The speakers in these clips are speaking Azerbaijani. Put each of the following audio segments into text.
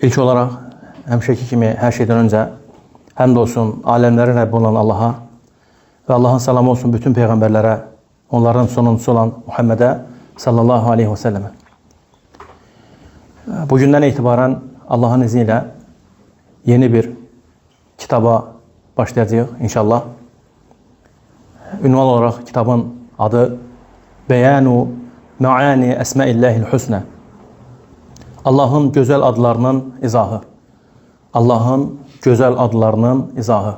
İlk olaraq həmişəki kimi hər şeydən öncə həmd olsun aləmlərin Rəbbi olan Allaha və Allahın salamı olsun bütün peyğəmbərlərə, onların sonuncusu olan Muhammedə sallallahu aleyhi və səlləmə. Bugündən etibarən Allahın izni ilə yeni bir kitaba başlayacağıq inşallah. Ünvan olaraq kitabın adı Bəyanu Məani Əsməilləhil Hüsnə. Allahın gözəl adlarının izahı. Allahın gözəl adlarının izahı.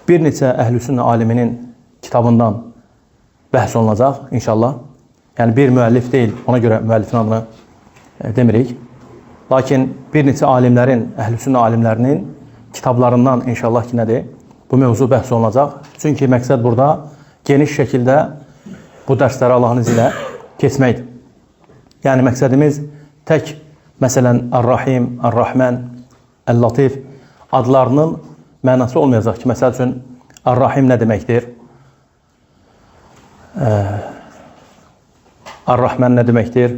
Bir neçə Əhlüsünnə aliminin kitabından bəhs olunacaq inşallah. Yəni bir müəllif deyil, ona görə müəllifin adını demirik. Lakin bir neçə alimlərin, Əhlüsünnə alimlərinin kitablarından inşallah ki nədir? Bu mövzu bəhs olunacaq. Çünki məqsəd burada geniş şəkildə bu dərsləri Allahın izi ilə keçməkdir. Yəni məqsədimiz tək məsələn Ər-Rahim, Ər-Rahman, Əl-Latif adlarının mənası olmayacaq ki, məsəl üçün Ər-Rahim nə deməkdir? Ər-Rahman nə deməkdir?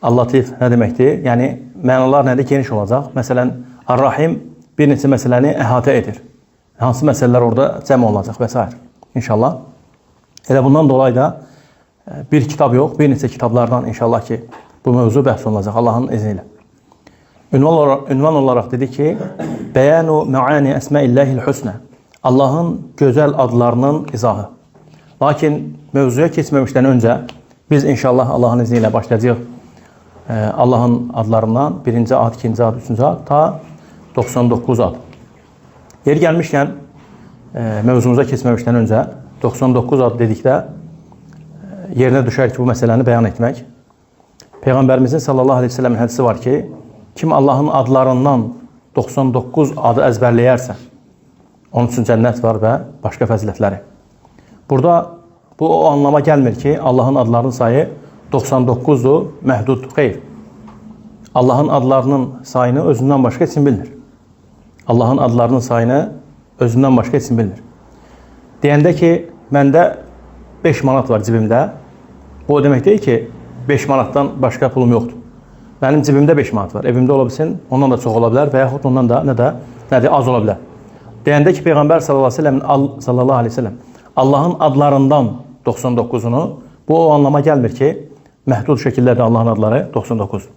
Əl-Latif nə deməkdir? Yəni mənalar nədir? Geniş olacaq. Məsələn, Ər-Rahim bir neçə məsələni əhatə edir. Hansı məsələlər orada cəm olacaq və s. İnşallah. Elə bundan dolayı da bir kitab yox, bir neçə kitablardan inşallah ki bu mövzu bəhs olunacaq Allahın izni ilə. Ünvan olaraq dedi ki, Bəyanu Məani Əsməilləhil Hüsnə. Allahın gözəl adlarının izahı. Lakin mövzuya keçməmişdən öncə biz inşallah Allahın izni ilə başlayacağıq Allahın adlarından birinci ad, ikinci ad, üçüncü ad, ta 99 ad. Yeri gəlmişkən mövzumuza keçməmişdən öncə 99 ad dedikdə yerinə düşər ki, bu məsələni bəyan etmək. Peyğəmbərimizin sallallahu aleyhi ve sellemin hədisi var ki, kim Allahın adlarından 99 adı əzbərləyərsə, onun üçün cənnət var və başqa fəzilətləri. Burada bu o anlama gəlmir ki, Allahın adlarının sayı 99'dur, məhdud, xeyr. Allahın adlarının sayını özündən başqa heç kim bilmir. Allahın adlarının sayını özündən başqa heç kim bilmir. Deyəndə ki, məndə 5 manat var cibimdə. Bu o demək deyil ki, 5 manatdan başqa pulum yoxdur. Mənim cibimdə 5 manat var. Evimdə ola bilsin, ondan da çox ola bilər və yaxud ondan da nədir, az ola bilər. Deyəndə ki, Peyğəmbər sallallahu aleyhi ve sellem Allahın adlarından 99'unu, bu o anlama gəlmir ki, məhdud şəkillərdə Allahın adları 99.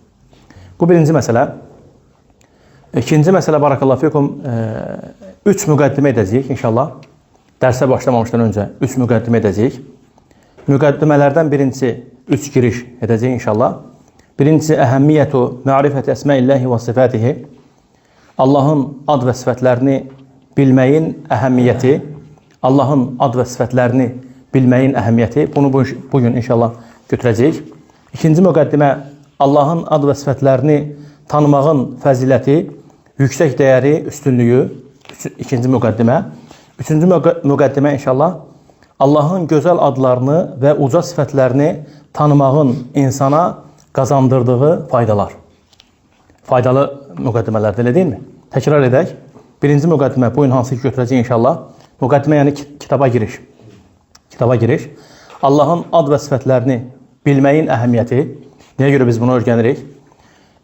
Bu birinci məsələ. İkinci məsələ, barakallahu fikum, 3 müqəddimə edəcəyik inşallah. Dərsə başlamamışdan öncə 3 müqəddimə edəcəyik. Müqəddimələrdən birincisi 3 giriş edəcəyik inşallah. Birincisi əhəmmiyyətu ma'rifəti əsməilləhi və sifətihi. Allahın ad və sifətlərini bilməyin əhəmmiyyəti. Allahın ad və sifətlərini bilməyin əhəmmiyyəti. Bunu bugün inşallah götürəcəyik. İkinci müqəddimə Allahın ad və sifətlərini tanımağın fəziləti, yüksək dəyəri, üstünlüyü. İkinci müqəddimə. Üçüncü müqəddimə inşallah Allahın gözəl adlarını və uca sifətlərini tanımağın insana qazandırdığı faydalar. Faydalı müqəddimələrdir, elə deyilmi? Təkrar edək. Birinci müqəddimə, bu gün hansı ki götürəcək inşallah. Müqəddimə yəni kitaba giriş. Kitaba giriş. Allahın ad və sifətlərini bilməyin əhəmiyyəti. Nəyə görə biz bunu öyrənirik?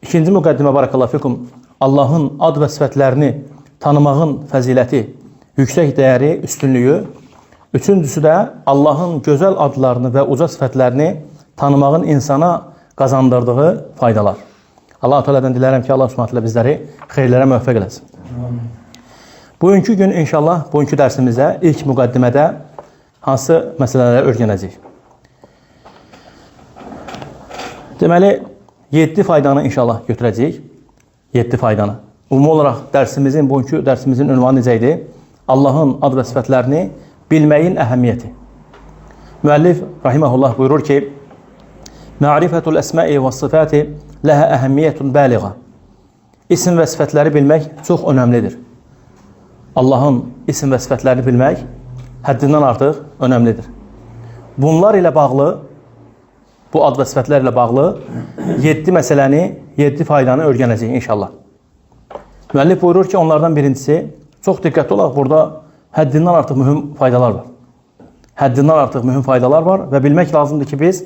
İkinci müqəddimə, barakallahu fikum, Allahın ad və sifətlərini tanımağın fəziləti, yüksək dəyəri, üstünlüyü. Üçüncüsü də Allahın gözəl adlarını və uca sifətlərini tanımağın insana qazandırdığı faydalar. Allah-u Teala'dan dilərəm ki, Allah Subhanahu bizləri xeyirlərə müvəffəq eləsin. Bugünkü gün inşallah, bugünkü dərsimizdə ilk müqəddimədə hansı məsələləri öyrənəcəyik? Deməli, 7 faydanı inşallah götürəcəyik. 7 faydanı. Ümumi olaraq bugünkü dərsimizin ünvanı necə idi? Allahın ad və sifətlərini bilməyin əhəmmiyyəti. Müəllif rahiməhullah buyurur ki, Ma'rifətul əsməi və sifəti ləhə əhəmmiyyətun bəliğə. İsim və sifətləri bilmək çox önəmlidir. Allahın isim və sifətlərini bilmək həddindən artıq önəmlidir. Bunlar ilə bağlı, bu ad və sifətlər ilə bağlı 7 məsələni, 7 faydanı öyrənəcəyik inşallah. Müəllif buyurur ki, onlardan birincisi, çox diqqətli olaq, burada həddindən artıq mühüm faydalar var. Həddindən artıq mühüm faydalar var və bilmək lazımdır ki, biz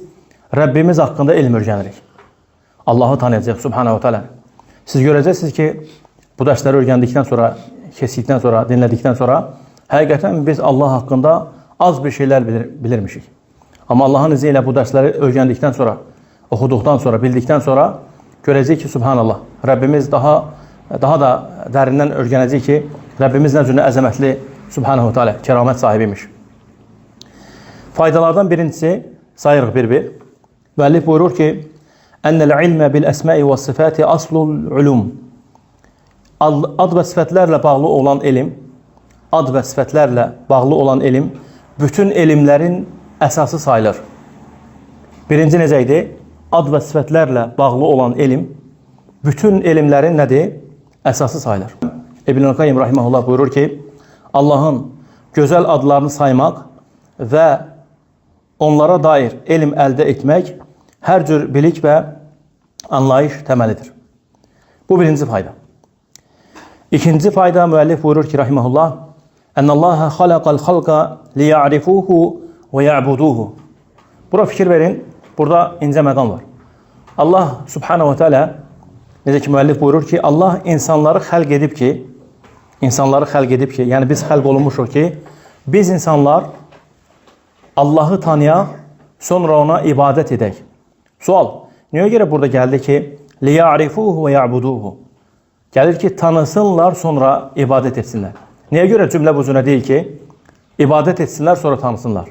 Rəbbimiz haqqında elm öyrənirik. Allahı tanıyacaq Subhanahu wa Taala. Siz görəcəksiniz ki, bu dərsləri öyrəndikdən sonra, keçdikdən sonra, dinlədikdən sonra həqiqətən biz Allah haqqında az bir şeylər bilirmişik. Amma Allahın izni ilə bu dərsləri öyrəndikdən sonra, oxuduqdan sonra, bildikdən sonra görəcəyik ki, Subhanallah, Rəbbimiz daha da dərindən öyrənəcək ki, Rəbbimiz nə cür əzəmətli Subhanahu wa Taala, kəramət sahibiymiş. Faydalardan birincisi sayırıq bir-bir. Müəllif buyurur ki, Ennel ilmə bil əsməi və sifəti aslul ulum. Ad və sifətlərlə bağlı olan elm, ad və sifətlərlə bağlı olan elm bütün elmlərin əsası sayılır. Birinci necə idi? Ad və sifətlərlə bağlı olan elm bütün elmlərin nədir? Əsası sayılır. İbn-i Qayyim rahimehullah buyurur ki, Allahın gözəl adlarını saymaq və onlara dair elm əldə etmək hər cür bilik və anlayış təməlidir. Bu birinci fayda. İkinci fayda müəllif buyurur ki, rahimehullah, Ənəllaha xalaqal xalqa liya'rifuhu və ya'buduhu. Bura fikir verin, burada incə məqam var. Allah Subhanahu wa Taala necə ki müəllif buyurur ki, Allah insanları xəlq edib ki, yəni biz xəlq olunmuşuq ki, biz insanlar Allahı tanıyaq, sonra ona ibadət edək. Sual, niyə görə burada gəldi ki, liya'rifuhu və ya'buduhu? Gəlir ki, tanısınlar, sonra ibadət etsinlər. Niyə görə cümlə bu cürə deyil ki, ibadət etsinlər, sonra tanısınlar?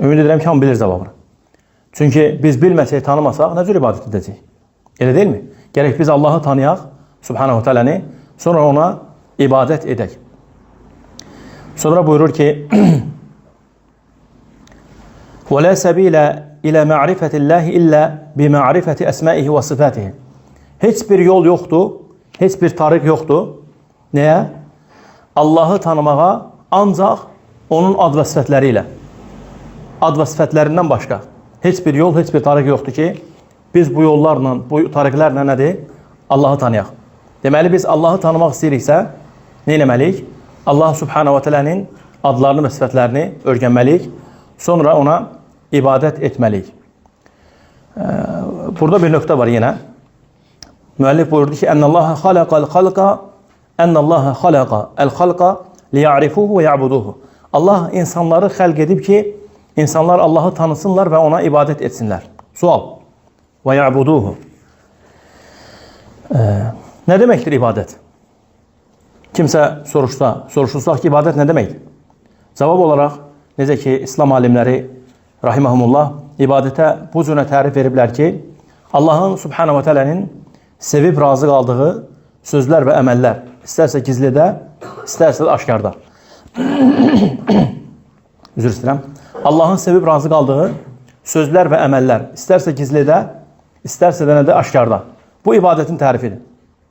Ümid edirəm ki, hamı bilir cavabını. Çünki biz bilməsək, tanımasaq, nə cür ibadət edəcək? Elə deyilmi? Gərək biz Allahı tanıyaq, Subhanahu Teala'ni, sonra ona ibadət edək. Sonra buyurur ki, وَلَا سَبِيلَ إِلَى مَعْرِفَةِ اللّٰهِ إِلَّا بِمَعْرِفَةِ أَسْمَائِهِ وَصِفَاتِهِ. Heç bir yol yoxdur, heç bir tarix yoxdur. Nəyə? Allahı tanımağa ancaq onun ad və sifətləri ilə. Ad və sifətlərindən başqa. Heç bir yol, heç bir tarix yoxdur ki, biz bu yollarla, bu tarixlərlə nədir? Allahı tanıyaq. Deməli, biz Allahı tanımaq istəyiriksə, nə eləməliyik? Allah Subhanahu wa Ta'la'nın adlarını və sifətlərini öyrənməliyik. Sonra ona ibadət etməliyik. Burada bir nöqtə var yenə. Müəllif buyurdu ki, Ənəllaha xalaqal xalqa, Ənəllaha xalaqa əl-xalqa liya'rifuhu və ya'buduhu. Allah insanları xəlq edib ki, insanlar Allahı tanısınlar və ona ibadət etsinlər. Sual. Və ya'buduhu. Nə deməkdir ibadət? Kimsə soruşursaq ki, ibadət nə deməkdir? Cavab olaraq, necə ki, İslam alimləri, rahiməhumullah, ibadətə bu cürə tərif veriblər ki, Allahın Subhanahu wa Ta'la'nın sevib razı qaldığı sözlər və əməllər, istərsə gizlidə, istərsə də aşkarda. Üzr istəyirəm. Allahın sevib razı qaldığı sözlər və əməllər, istərsə gizlidə, istərsə də nədə aşkarda. Bu ibadətin tərifidir.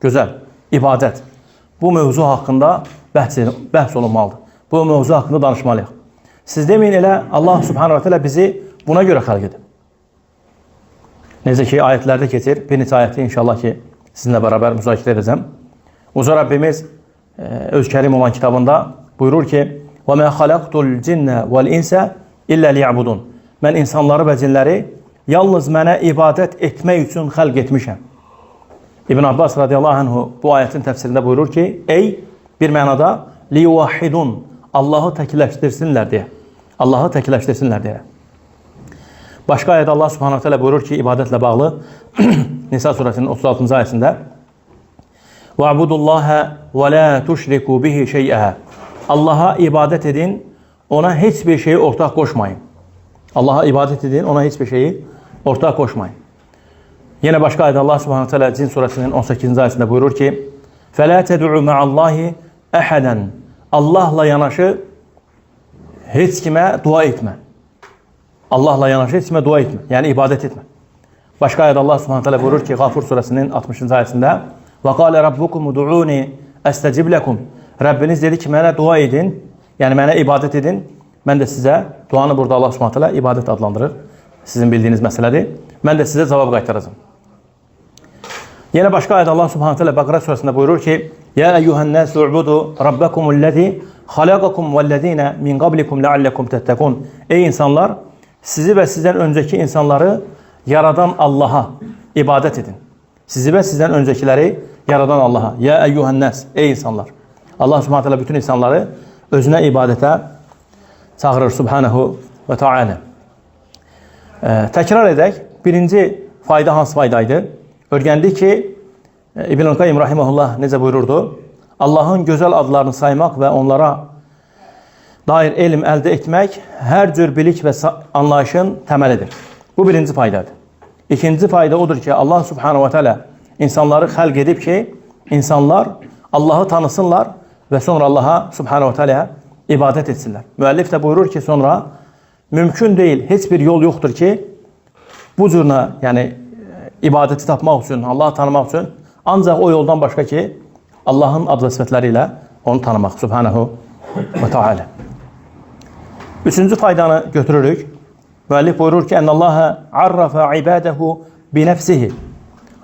Gözəl, ibadət. Bu mövzu haqqında bəhs olunmalıdır. Bu mövzu haqqında danışmalıyıq. Siz deməyin elə Allah Subhanahu wa Ta'ala bizi buna görə xəlq edib. Necə ki, ayətlərdə keçir, bir neçə ayəti inşallah ki, sizinlə bərabər müzakirə edəcəm. Uca Rəbbimiz öz kərim olan kitabında buyurur ki, وَمَا خَلَقْتُ الْجِنَّ وَالْاِنْسَ إِلَّا لِيَعْبُدُونَ. Mən insanları və cinləri yalnız mənə ibadət etmək üçün xəlq etmişəm. İbn Abbas radiyallahu anhu bu ayətin təfsirində buyurur ki, ey bir mənada liyuvahidun, Allahı təkləşdirsinlər deyə. Allahı təkləşdirsinlər deyə. Başqa ayədə Allah Subhanahu Teala buyurur ki, ibadətlə bağlı Nisa surəsinin 36-cı ayəsində وَعْبُدُ وَلَا تُشْرِكُوا بِهِ شَيْئَهَا. Allaha ibadət edin, ona heç bir şeyi ortaq qoşmayın. Allaha ibadət edin, ona heç bir şeyi ortaq qoşmayın. Yenə başqa ayədə Allah Subhanahu Teala Cin surəsinin 18-ci ayəsində buyurur ki فَلَا تَدْعُوا مَعَ اللّٰهِ أَحَدًا. Allahla yanaşı heç kimə dua etmə. Allahla yanaşı heç kimə dua etmə. Yəni ibadət etmə. Başqa ayədə Allah Subhanahu Teala buyurur ki, Qafur surəsinin 60-cı ayəsində وَقَالَ رَبُّكُمُ دُعُونِ أَسْتَجِبْ لَكُمْ. Rəbbiniz dedi ki, mənə dua edin, yəni mənə ibadət edin. Mən də sizə, duanı burada Allah Subhanahu Teala ibadət adlandırır. Sizin bildiyiniz məsələdir. Mən də sizə cavab qaytaracağım. Yenə başqa ayədə Allah Subhanahu Teala Bəqərə surəsində buyurur ki, يَا أَيُّهَا النَّاسُ اُعْبُدُوا رَبَّكُمُ الَّذِي خَلَقَكُمْ وَالَّذِينَ مِنْ قَبْلِكُمْ لَعَلَّكُمْ تَتَّقُونَ. Ey insanlar, sizi və sizdən öncəki insanları yaradan Allaha ibadət edin. Sizi və sizdən öncəkiləri yaradan Allaha. Ya eyyuhənnəs, ey insanlar. Allah Subhanahu teala bütün insanları özünə ibadətə çağırır Subhanahu və Teala. Təkrar edək. Birinci fayda hansı faydaydı? Öyrəndik ki, İbn-i Qayyim rahimehullah necə buyururdu? Allahın gözəl adlarını saymaq və onlara dair elm əldə etmək hər cür bilik və anlayışın təməlidir. Bu birinci faydadır. İkinci fayda odur ki, Allah Subhanahu wa Taala insanları xəlq edib ki, insanlar Allahı tanısınlar və sonra Allaha Subhanahu wa Taala'ya ibadət etsinlər. Müəllif də buyurur ki, sonra mümkün deyil, heç bir yol yoxdur ki, bu cürünə, yəni ibadəti tapmaq üçün, Allahı tanımaq üçün ancaq o yoldan başqa ki, Allahın ad və sifətləri ilə onu tanımaq Subhanahu və Teala. Üçüncü faydanı götürürük. Müəllif buyurur ki, Ənəlləhə arrafa ibadəhu binəfsihi.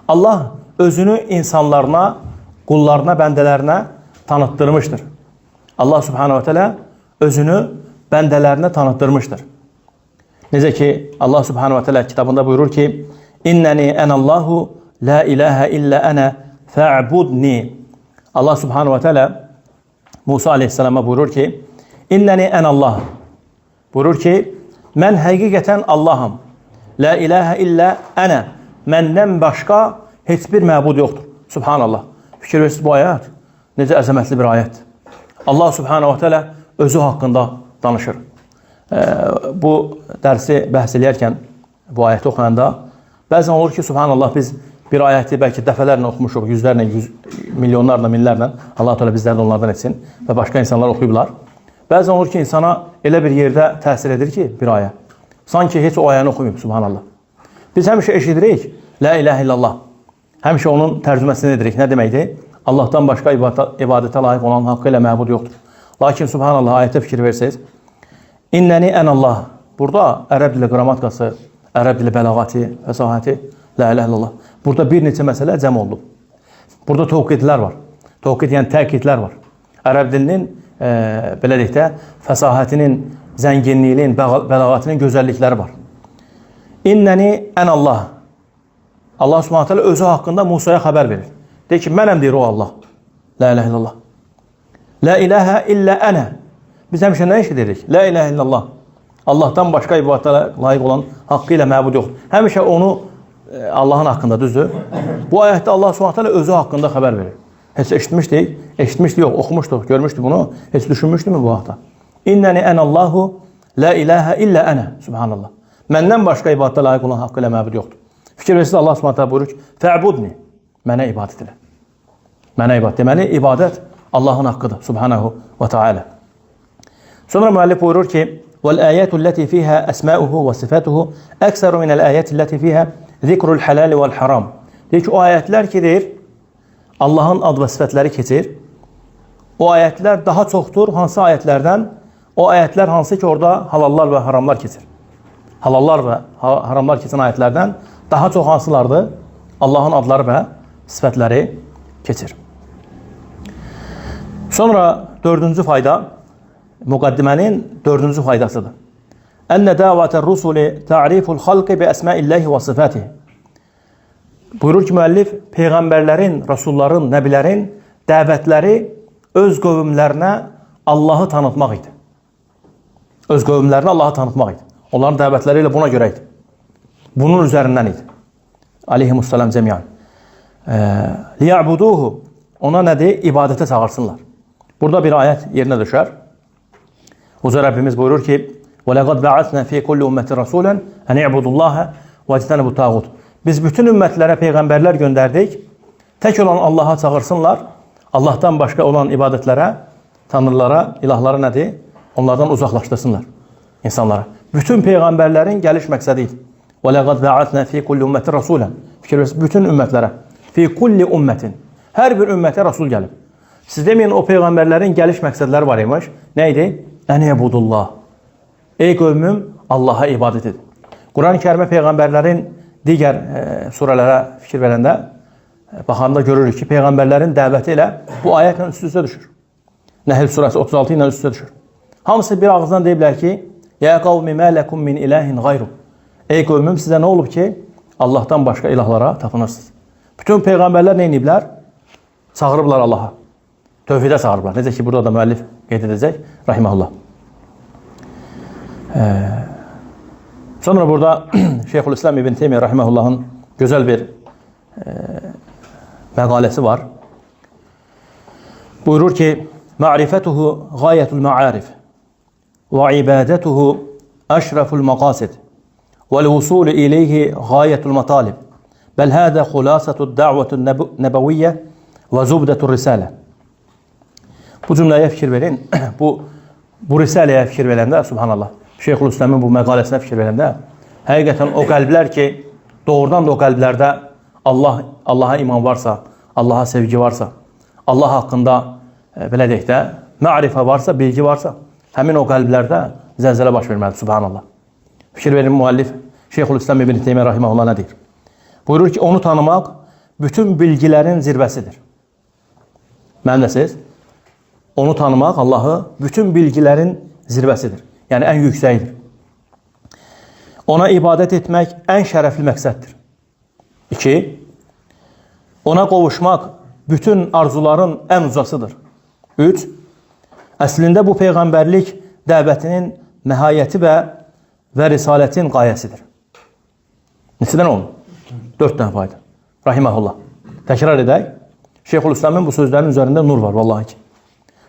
Allah özünü insanlarına, qullarına, bəndələrinə tanıtdırmışdır. Allah Subhanahu wa Taala özünü bəndələrinə tanıtdırmışdır. Necə ki, Allah Subhanahu wa Taala kitabında buyurur ki, İnnəni ənəllahu la ilahə illə ənə fə'budni. Allah Subhanahu wa Taala Musa aleyhisselama buyurur ki, İnnəni ənəllah. Buyurur ki, mən həqiqətən Allahım. La ilahə illə ənə. Məndən başqa heç bir məbud yoxdur. Subhanallah. Fikir versiniz bu ayət. Necə əzəmətli bir ayət. Allah Subhanahu wa Taala özü haqqında danışır. Bu dərsi bəhs eləyərkən bu ayəti oxuyanda bəzən olur ki, Subhanallah biz bir ayəti bəlkə dəfələrlə oxumuşuq, yüzlərlə, milyonlarla, minlərlə. Allah Teala bizləri də onlardan etsin və başqa insanlar oxuyublar. Bəzən olur ki, insana elə bir yerdə təsir edir ki, bir ayə. Sanki heç o ayəni oxumayıb, Subhanallah. Biz həmişə eşidirik, La ilahe illallah. Həmişə onun tərcüməsini edirik. Nə deməkdir? Allahdan başqa ibadətə layiq olan haqqı ilə məbud yoxdur. Lakin, Subhanallah, ayətə fikir versəyiz, İnnəni ənəllah. Burada ərəb dili qrammatikası, ərəb dili bəlağati, fəsahəti, La ilahe illallah. Burada bir neçə məsələ cəm oldu. Burada təvqidlər var. Təvqid yəni təkidlər var. Ərəb dilinin belə deyək də, fəsahətinin, zənginliyinin, bəlağatinin gözəllikləri var. İnnəni ənəllah. Allah Subhanahu Taala özü haqqında Musaya xəbər verir. Deyir ki, mənəm deyir o Allah. La ilahe illallah. La ilahe illə ənə. Biz həmişə nə eşidirik? La ilahe illallah. Allahdan başqa ibadətə layiq olan haqqı ilə məbud yoxdur. Həmişə onu Allahın haqqında, düzdür? Bu ayətdə Allah Subhanahu Taala özü haqqında xəbər verir. Heç eşitmişdik? Eşitmişdik, yox, oxumuşduq, görmüşdük bunu. Heç düşünmüşdükmü bu vaxtda? İnnəni ənəllahu la ilahe illə ənə. Subhanallah. Məndən başqa ibadətə layiq olan haqqı ilə məbud yoxdur. Fikir versiniz, Allah Subhanahu Taala buyurur ki, fə'budni. Mənə ibadət elə. Mənə ibadət. Deməli, ibadət Allahın haqqıdır. Subhanahu və Teala. Sonra müəllif buyurur ki, وَالْآيَاتُ الَّتِي فِيهَا أَسْمَاؤُهُ وَصِفَاتُهُ أَكْثَرُ مِنَ الْآيَاتِ الَّتِي فِيهَا ذِكْرُ الْحَلَالِ وَالْحَرَامِ. Deyir ki, o ayətlər ki, deyir, Allahın ad və sifətləri keçir. O ayətlər daha çoxdur. Hansı ayətlərdən? O ayətlər hansı ki, orada halallar və haramlar keçir. Halallar və haramlar keçən ayətlərdən daha çox hansılardır? Allahın adları və sifətləri keçir. Sonra dördüncü fayda, müqəddimənin dördüncü faydasıdır. Ənə dəvətər rusuli ta'riful xalqi bi əsməilləhi və sifətihi. Buyurur ki, müəllif, peyğəmbərlərin, rasulların, nəbilərin dəvətləri öz qövmlərinə Allahı tanıtmaq idi. Öz qövmlərinə Allahı tanıtmaq idi. Onların dəvətləri ilə buna görə idi. Bunun üzərindən idi. Aleyhimussalam cəmiyan. Liya'buduhu. Ona nədir? İbadətə çağırsınlar. Burada bir ayət yerinə düşər. Huzur Rəbbimiz buyurur ki, وَلَقَدْ بَعَثْنَا فِي كُلِّ أُمَّةٍ رَسُولًا أَنْ اِعْبُدُوا اللّٰهَ وَاجْتَنِبُوا الطَّاغُوتَ. Biz bütün ümmətlərə peyğəmbərlər göndərdik. Tək olan Allaha çağırsınlar. Allahdan başqa olan ibadətlərə, tanrılara, ilahlara nədir? Onlardan uzaqlaşdırsınlar insanlara. Bütün peyğəmbərlərin gəliş məqsədi idi. وَلَقَدْ بَعَثْنَا فِي كُلِّ أُمَّةٍ رَسُولًا. Fikir verirsiniz, bütün ümmətlərə. فِي كُلِّ أُمَّةٍ. Hər bir ümmətə Rasul gəlib. Siz deməyin, o peyğəmbərlərin gəliş məqsədləri var imiş. Nə idi? Ən ibudullah. Ey qövmüm, Allaha ibadət edin. Quran-ı Kərimə peyğəmbərlərin digər surələrə fikir verəndə baxanda görürük ki, peyğəmbərlərin dəvəti ilə bu ayətlə üst-üstə düşür. Nəhl surəsi 36 ilə üst-üstə düşür. Hamısı bir ağızdan deyiblər ki, Ya qavmi mə ləkum min ilahin qayru. Ey qövmüm, sizə nə olub ki, Allahdan başqa ilahlara tapınırsınız. Bütün peyğəmbərlər nə ediblər? Çağırıblar Allaha. Tövhidə çağırıblar. Necə ki, burada da müəllif qeyd edəcək, rahiməhullah. Sonra burada Şeyxülislam İbn Teymiyyə rahiməhullahın gözəl bir məqaləsi var. Buyurur ki, ma'rifətuhu gayətul ma'arif və ibadətuhu əşraful maqasid vəl-vusul ileyhi gayətul matalib bəl hədə xulasətud da'vətul nəbəviyyə və zubdətul risalə. Bu cümləyə fikir verin. Bu risaləyə fikir verəndə, subhanallah, Şeyxülislamın bu məqaləsinə fikir verəndə, həqiqətən o qəlblər ki, doğrudan da o qəlblərdə Allaha iman varsa, Allaha sevgi varsa, Allah haqqında, belə deyək də, ma'rifə varsa, bilgi varsa, həmin o qəlblərdə zəlzələ baş verməlidir, subhanallah. Fikir verin, müəllif Şeyxülislam İbn Teymiyyə rahiməhullah nə deyir? Buyurur ki, onu tanımaq bütün bilgilərin zirvəsidir. Mənimləsiz? Onu tanımaq, Allahı bütün bilgilərin zirvəsidir. Yəni, ən yüksəyidir. Ona ibadət etmək ən şərəfli məqsəddir. 2. Ona qovuşmaq bütün arzuların ən uzasıdır. 3. Əslində bu peyğəmbərlik dəvətinin nəhayəti və risalətin qayəsidir. Neçədən olun? 4 dənə fayda. Rahiməhullah. Təkrar edək. Şeyxülislamın bu sözlərin üzərində nur var, vallahi ki.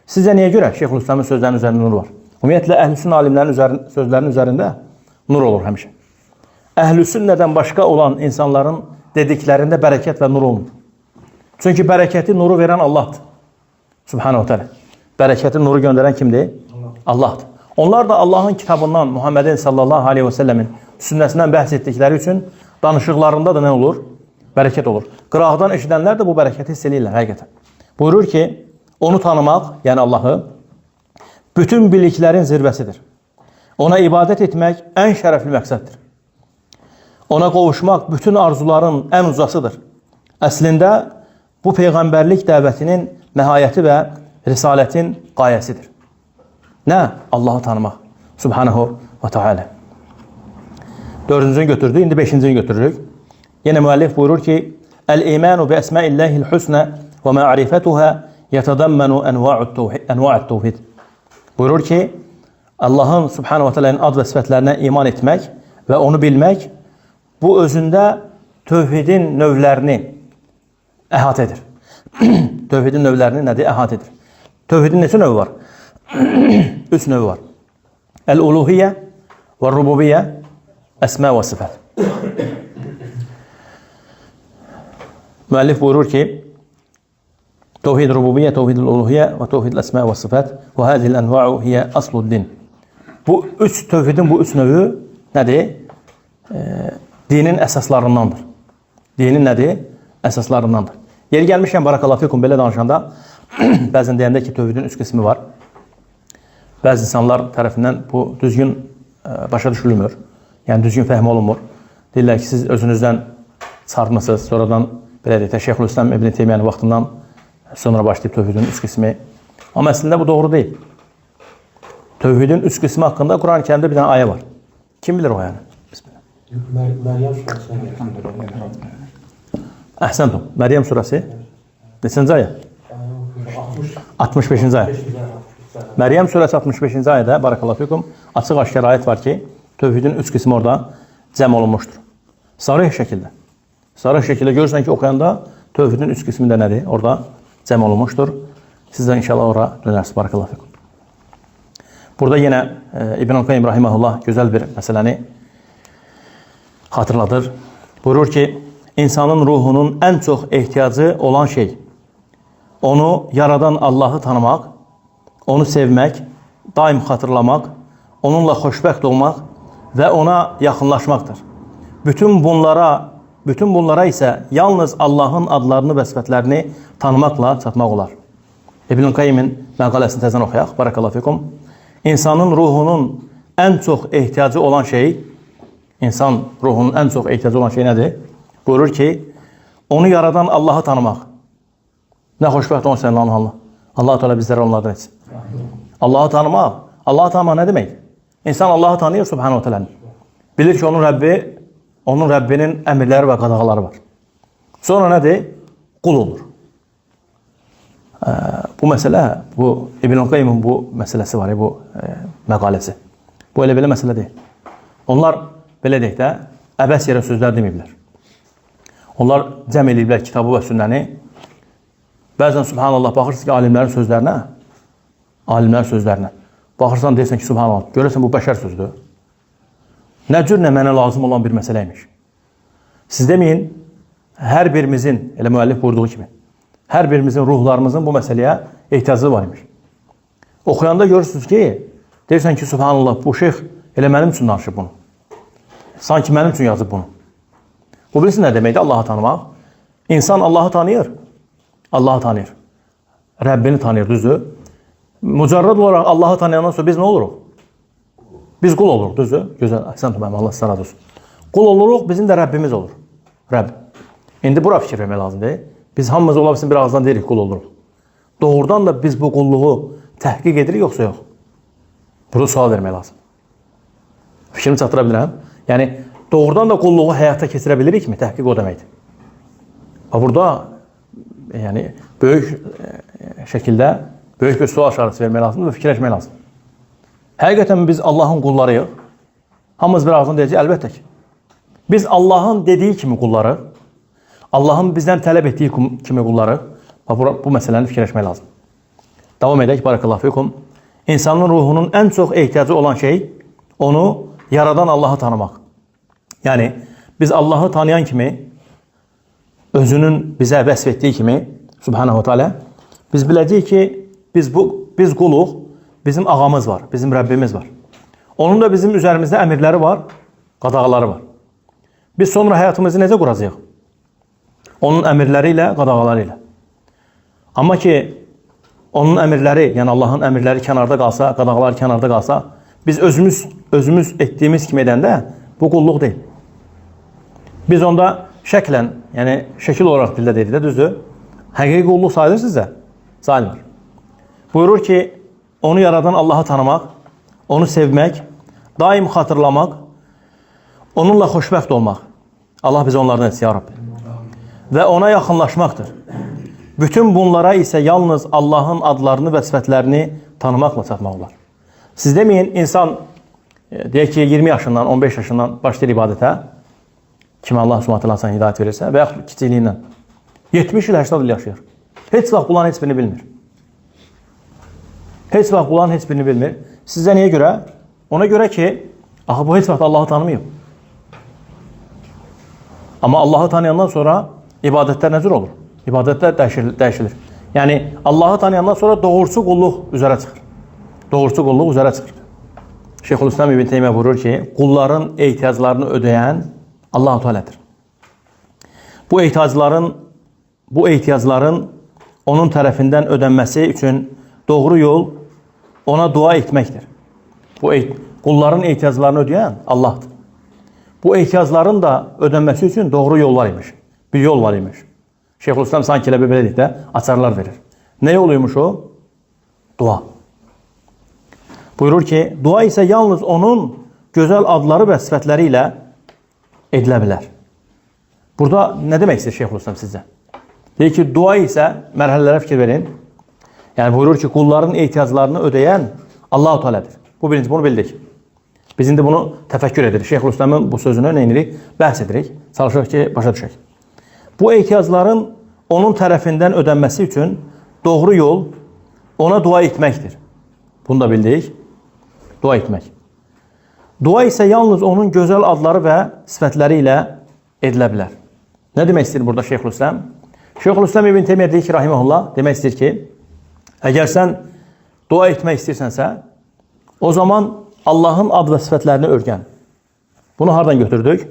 Sizə niyə görə Şeyxülislamın sözlərinin üzərində nur var? Ümumiyyətlə, əhlüsün alimlərin sözlərinin üzərində nur olur həmişə. Əhlüsünnədən başqa olan insanların dediklərində bərəkət və nur olmur. Çünki bərəkəti, nuru verən Allahdır. Subhanahu teala. Bərəkəti, nuru göndərən kimdir? Allahdır. Onlar da Allahın kitabından, Muhammedin sallallahu aleyhi və səlləmin sünnəsindən bəhs etdikləri üçün danışıqlarında da nə olur? Bərəkət olur. Qıraqdan eşidənlər də bu bərəkəti hiss edirlər, həqiqətən. Buyurur ki, onu tanımaq, yəni Allahı, bütün biliklərin zirvəsidir. Ona ibadət etmək ən şərəfli məqsəddir. Ona qovuşmaq bütün arzuların ən uzasıdır. Əslində, bu peyğəmbərlik dəvətinin nəhayəti və risalətin qayəsidir. Nə? Allahı tanımaq. Subhanahu və teala. 4-cünü götürdük, indi 5-cini götürürük. Yenə müəllif buyurur ki, Əl-imanu bi əsmaillahil husnə və ma'rifətuhə yətədəmmənu ənva'ət tevhid. Buyurur ki, Allahın Subhanahu və teala'nın ad və sifətlərinə iman etmək və onu bilmək bu özündə tövhidin növlərini əhatə edir. Tövhidin növlərini nədir? Əhatə edir. Tövhidin neçə növü var? 3 növü var. Əl-uluhiyyə və rububiyyə, əsmə və sifət. Müəllif buyurur ki, Tevhid rububiyyə, tevhid uluhiyyə və tevhid əsmə və sifət və hədil ənva'u hiyə asluddin. Bu tövhidin bu 3 növü nədir? Dinin əsaslarındandır. Dinin nədir? Əsaslarındandır. Yeri gəlmişkən, barakallahu fikum, belə danışanda bəzən deyəndə ki, tövhidin 3 qismi var. Bəzi insanlar tərəfindən bu düzgün başa düşülmür. Yəni, düzgün fəhmi olunmur. Deyirlər ki, siz özünüzdən çıxartmısınız, sonradan belə deyək, Şeyxülislam İbn Teymiyyənin vaxtından sonra başlayıb tövhidin 3 qismi. Amma əslində bu doğru deyil. Tövhidin 3 qismi haqqında Quran-ı Kərimdə bir dənə ayə var. Kim bilir o ayəni? Məryəm surəsindən gəlir. Əhsəntum. Məryəm surəsi? Neçənci ayə? 65-ci ayə. Məryəm surəsi 65-ci ayədə, barakallahu fikum, açıq-aşkar ayət var ki, tövhidin 3 qismi orada cəm olunmuşdur. Sarih şəkildə. Sarih şəkildə görürsən ki, oxuyanda tövhidin 3 qismi də nədir? Orada cəm olunmuşdur. Siz də inşallah ora dönərsiniz. Barakallahu fikum. Burada yenə İbn Qayyim rahimehullah gözəl bir məsələni xatırladır. Buyurur ki, insanın ruhunun ən çox ehtiyacı olan şey onu yaradan Allahı tanımaq, onu sevmək, daim xatırlamaq, onunla xoşbəxt olmaq və ona yaxınlaşmaqdır. Bütün bunlara isə yalnız Allahın adlarını və sifətlərini tanımaqla çatmaq olar. İbn Qayyimin məqaləsini təzən oxuyaq. Barakallahu fikum. İnsanın ruhunun ən çox ehtiyacı olan şey, insan ruhunun ən çox ehtiyacı olan şey nədir? Buyurur ki, onu yaradan Allahı tanımaq. Nə xoşbəxt olsun sənin Allah. Allah-u Teala bizləri onlardan etsin. Allahı tanımaq. Allahı tanımaq nə demək? İnsan Allahı tanıyır Subhanahu Teala'nı. Bilir ki, onun Rəbbi onun Rəbbinin əmrləri və qadağaları var. Sonra nədir? Qul olur. Bu məsələ, bu İbn-i Qayyimin bu məsələsi var, bu məqaləsi. Bu elə belə məsələ deyil. Onlar, belə deyək də, əbəs yerə sözlər deməyiblər. Onlar cəm ediblər kitabı və sünnəni. Bəzən subhanallah, baxırsın ki, alimlərin sözlərinə. Baxırsan, deyirsən ki, subhanallah, görürsən bu bəşər sözdür. Nə cür, nə mənə lazım olan bir məsələymiş. Siz deməyin, hər birimizin, elə müəllif buyurduğu kimi, hər birimizin, ruhlarımızın bu məsələyə ehtiyacı var imiş. Oxuyanda görürsünüz ki, deyirsən ki, subhanallah, bu şeyx elə mənim üçün danışıb bunu. Sanki mənim üçün yazıb bunu. Bu bilirsin nə deməkdir? Allahı tanımaq. İnsan Allahı tanıyır. Allahı tanıyır. Rəbbini tanıyır, düzdür. Mücərrəd olaraq Allahı tanıyandan sonra biz nə oluruq? Biz qul oluruq, düzdür. Gözəl, əhsən tutmayım, Allah sizə razı olsun. Qul oluruq, bizim də Rəbbimiz olur. Rəbb. İndi bura fikir vermək lazımdır. Biz hamımız ola bilsin bir ağızdan deyirik, qul oluruq. Doğrudan da biz bu qulluğu təhqiq edirik, yoxsa yox? Burada sual vermək lazım. Fikrimi çatdıra bilirəm. Yəni, doğrudan da qulluğu həyata keçirə bilirikmi? Təhqiq o deməkdir. Burada yəni, böyük şəkildə böyük bir sual işarəsi vermək lazımdır və fikirləşmək lazımdır. Həqiqətən biz Allahın qullarıyıq. Hamımız bir ağızdan deyəcək, əlbəttə ki. Biz Allahın dediyi kimi qullarıq. Allahın bizdən tələb etdiyi kimi qullarıq. Bu məsələni fikirləşmək lazımdır. Davam edək, barakallahu fikum. İnsanın ruhunun ən çox ehtiyacı olan şey onu yaradan Allahı tanımaq. Yəni, biz Allahı tanıyan kimi, özünün bizə vəsf etdiyi kimi, Subhanahu Teala, biz biləcəyik ki, biz quluq, bizim ağamız var, bizim Rəbbimiz var. Onun da bizim üzərimizdə əmirləri var, qadağaları var. Biz sonra həyatımızı necə quracağıq? Onun əmirləri ilə, qadağaları ilə. Amma ki, onun əmirləri, yəni Allahın əmirləri kənarda qalsa, qadağaları kənarda qalsa, biz özümüz etdiyimiz kimi edəndə bu qulluq deyil. Biz onda şəklən, yəni şəkil olaraq dildə deyirik də, düzdür? Həqiqi qulluq sayılır sizə? Sayılmır. Buyurur ki, onu yaradan Allahı tanımaq, onu sevmək, daim xatırlamaq, onunla xoşbəxt olmaq. Allah bizi onlardan etsin, ya Rabbi. Və ona yaxınlaşmaqdır. Bütün bunlara isə yalnız Allahın adlarını və sifətlərini tanımaqla çatmaq olar. Siz deməyin, insan, deyək ki, 20 yaşından, 15 yaşından başlayır ibadətə, kimi Allah Subhanahu taala hidayət verirsə və yaxud kiçikliyindən 70 il, 80 il yaşayır. Heç vaxt bunların heç birini bilmir. Heç vaxt bunların heç birini bilmir. Sizə niyə görə? Ona görə ki, axı bu heç vaxt Allahı tanımayıb. Amma Allahı tanıyandan sonra ibadətlər nə cür olur? İbadətlər dəyişilir. Yəni, Allahı tanıyandan sonra doğrusu qulluq üzərə çıxır. Doğrusu qulluq üzərə çıxır. Şeyxülislam İbn Teymiyyə buyurur ki, qulların ehtiyaclarını ödəyən Allah-u Teala'dır. Bu ehtiyacların onun tərəfindən ödənməsi üçün doğru yol ona dua etməkdir. Qulların ehtiyaclarını ödəyən Allahdır. Bu ehtiyacların da ödənməsi üçün doğru yol var imiş. Bir yol var imiş. Şeyxülislam sanki elə belə deyək də açarlar verir. Nə yoluymuş o? Dua. Buyurur ki, dua isə yalnız onun gözəl adları və sifətləri ilə edilə bilər. Burada nə demək istəyir Şeyxülislam sizcə? Deyir ki, dua isə, mərhələlərə fikir verin. Yəni buyurur ki, qulların ehtiyaclarını ödəyən Allah-u Teala'dır. Bu birinci, bunu bildik. Biz indi bunu təfəkkür edirik. Şeyxülislamın bu sözünü nə edirik? Bəhs edirik. Çalışırıq ki, başa düşək. Bu ehtiyacların onun tərəfindən ödənməsi üçün doğru yol ona dua etməkdir. Bunu da bildik. Dua etmək. Dua isə yalnız onun gözəl adları və sifətləri ilə edilə bilər. Nə demək istəyir burada Şeyxülislam? Şeyxülislam İbn Teymiyyə deyir ki, rahimehullah, demək istəyir ki, əgər sən dua etmək istəyirsənsə, o zaman Allahın ad və sifətlərini öyrən. Bunu hardan götürdük?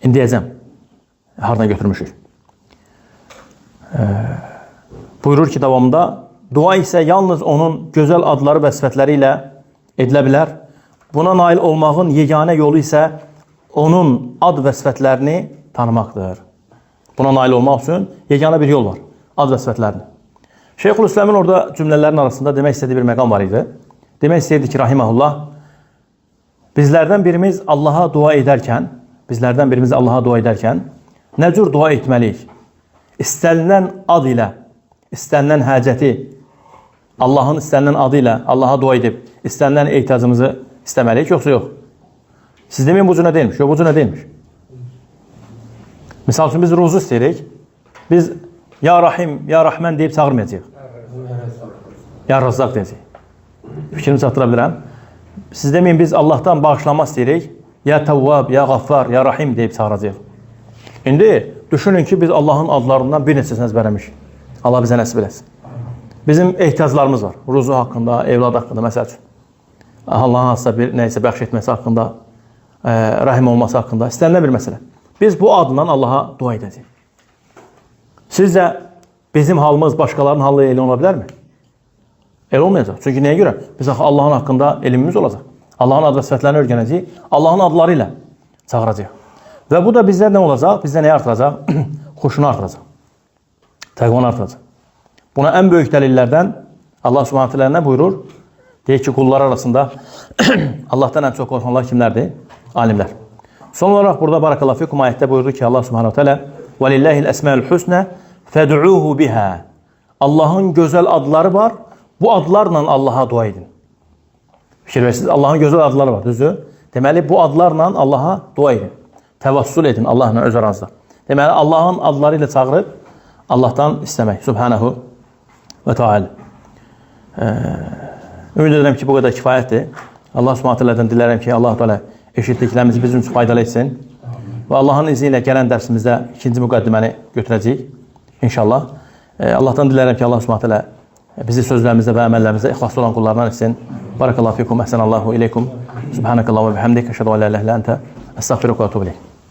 İndi deyəcəm. Hardan götürmüşük? Buyurur ki, davamında, dua isə yalnız onun gözəl adları və sifətləri ilə edilə bilər. Buna nail olmağın yeganə yolu isə onun ad və sifətlərini tanımaqdır. Buna nail olmaq üçün yeganə bir yol var. Ad və sifətlərini. Şeyxülislamın orada cümlələrin arasında demək istədiyi bir məqam var idi. Demək istəyirdi ki, rahiməhullah, bizlərdən birimiz Allaha dua edərkən bizlərdən birimiz Allaha dua edərkən nə cür dua etməliyik? İstənilən ad ilə, istənilən həcəti Allahın istənilən adı ilə Allaha dua edib, istənilən ehtiyacımızı istəməliyik, yoxsa yox? Siz deməyin bu cür nə deyilmiş? Yox, bu cür nə deyilmiş? Misal üçün biz ruzu istəyirik. Biz Ya Rahim, Ya Rahman deyib çağırmayacaq. Ya Razzaq deyəcək. Fikrimi çatdıra bilirəm. Siz deməyin biz Allahdan bağışlanma istəyirik. Ya Tavvab, Ya Qaffar, Ya Rahim deyib çağıracaq. İndi düşünün ki biz Allahın adlarından bir neçəsini əzbərləmişik. Allah bizə nəsib eləsin. Bizim ehtiyaclarımız var. Ruzu haqqında, evlad haqqında, məsəl üçün. Allahın hansısa bir nəysə bəxş etməsi haqqında, rəhim olması haqqında. İstənilən bir məsələ. Biz bu adla Allaha dua edəcəyik. Sizcə bizim halımız başqalarının halı elə ola bilərmi? Elə olmayacaq. Çünki nəyə görə? Biz Allahın haqqında elmimiz olacaq. Allahın ad və sifətlərini öyrənəcəyik. Allahın adları ilə çağıracaq. Və bu da bizdə nə olacaq? Bizdə nəyə artıracaq? Xoşunu artıracaq. Təqvanı artıracaq. Buna ən böyük dəlillərdən Allah Subhanahu taala nə buyurur? Deyir ki, qullar arasında Allahdan ən çox qorxanlar kimlərdir? Alimlər. Son olaraq burada Barakallahu fikum ayətdə buyurdu ki, Allah Subhanahu taala "Velillahil esmaul husna fad'uhu biha." Allahın gözəl adları var. Bu adlarla Allaha dua edin. Fikir verirsiniz, Allahın gözəl adları var, düzdür? Deməli bu adlarla Allaha dua edin. Təvəssül edin Allahla öz aranızda. Deməli Allahın adları ilə çağırıb Allahdan istəmək. Subhanahu və Teala. Ümid edirəm ki, bu qədər kifayətdir. Allah Subhanahu taala'dan dilərəm ki, Allah Teala eşitdiklərimizi bizim üçün faydalı etsin. Və Allahın izni ilə gələn dərsimizdə ikinci müqəddiməni götürəcəyik. İnşallah. Allahdan dilərəm ki, Allah Subhanahu taala bizi sözlərimizdə və əməllərimizdə ixlaslı olan qullardan etsin. Barakallahu fikum, əhsənallahu ileykum. Subhanakallahu və bihamdik, əşhədu an la ilahe illə entə, əstəğfiruka və etûbü ileyk.